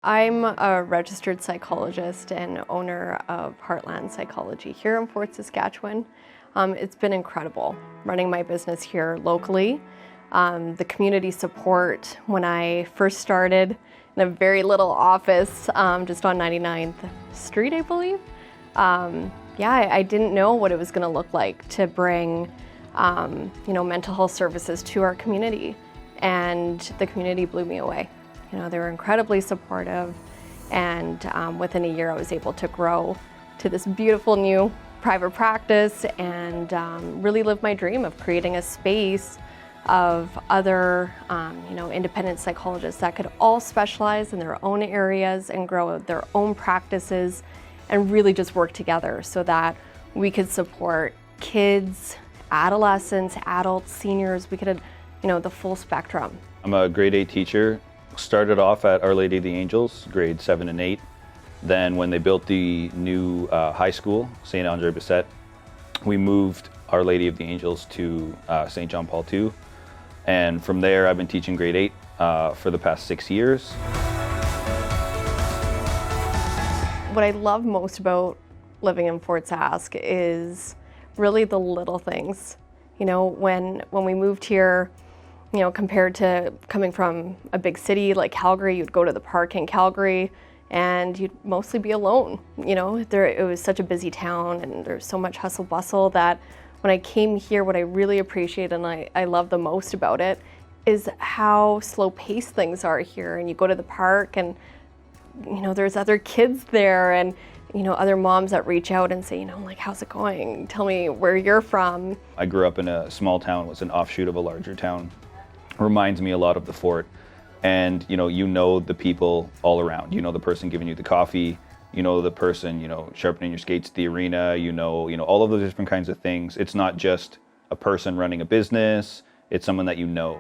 I'm a registered psychologist and owner of Heartland Psychology here in Fort Saskatchewan. It's been incredible running my business here locally. The community support when I first started in a very little office just on 99th Street, I believe. I didn't know what it was going to look like to bring mental health services to our community, and the community blew me away. They were incredibly supportive, and within a year I was able to grow to this beautiful new private practice and really live my dream of creating a space of other independent psychologists that could all specialize in their own areas and grow their own practices and really just work together so that we could support kids, adolescents, adults, seniors. We could have the full spectrum. I'm a grade 8 teacher. Started off at Our Lady of the Angels, grade 7 and 8. Then when they built the new high school, St. Andre Bessette, we moved Our Lady of the Angels to St. John Paul II. And from there, I've been teaching grade 8 for the past 6 years. What I love most about living in Fort Sask is really the little things. When we moved here, compared to coming from a big city like Calgary, you'd go to the park in Calgary and you'd mostly be alone. It was such a busy town and there's so much hustle bustle that when I came here, what I really appreciate and I love the most about it is how slow paced things are here. And you go to the park and, there's other kids there and, other moms that reach out and say, how's it going? Tell me where you're from. I grew up in a small town, was an offshoot of a larger town. Reminds me a lot of the fort, and the people all around. The person giving you the coffee, the person sharpening your skates at the arena, all of those different kinds of things. It's not just a person running a business, it's someone that you know.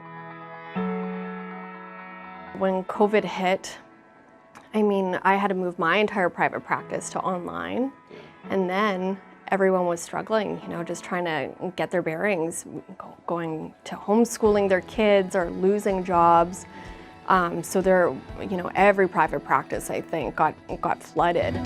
When COVID hit, I had to move my entire private practice to online, and then everyone was struggling, just trying to get their bearings, going to homeschooling their kids or losing jobs. So every private practice, I think, got flooded.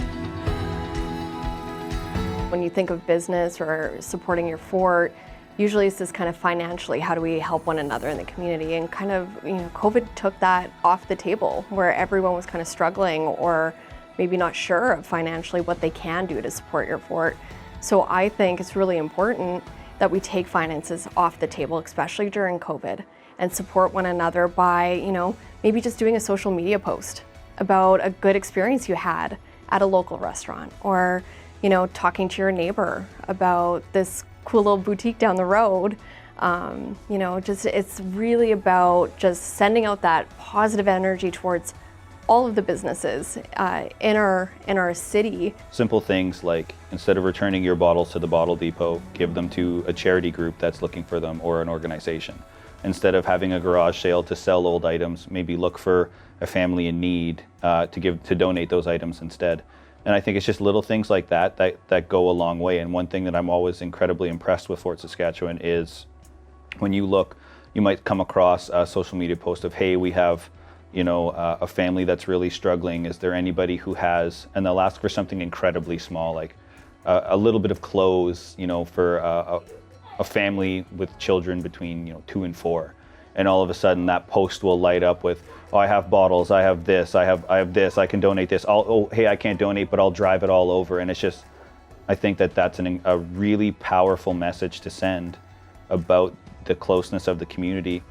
When you think of business or supporting your fort, usually it's this kind of financially, how do we help one another in the community? And kind of, COVID took that off the table where everyone was kind of struggling or maybe not sure of financially what they can do to support your fort. So I think it's really important that we take finances off the table, especially during COVID, and support one another by, maybe just doing a social media post about a good experience you had at a local restaurant, or, talking to your neighbor about this cool little boutique down the road. It's really about just sending out that positive energy towards all of the businesses in our city. Simple things like, instead of returning your bottles to the bottle depot, give them to a charity group that's looking for them or an organization. Instead of having a garage sale to sell old items, maybe look for a family in need to donate those items instead. And I think it's just little things like that go a long way. And one thing that I'm always incredibly impressed with Fort Saskatchewan is when you look, you might come across a social media post of, hey, we have a family that's really struggling. Is there anybody who has, and they'll ask for something incredibly small, like a little bit of clothes, for a family with children between 2 and 4. And all of a sudden that post will light up with, oh, I have bottles, I have this, I have this, I can donate this. Hey, I can't donate, but I'll drive it all over. And it's just, I think that's a really powerful message to send about the closeness of the community.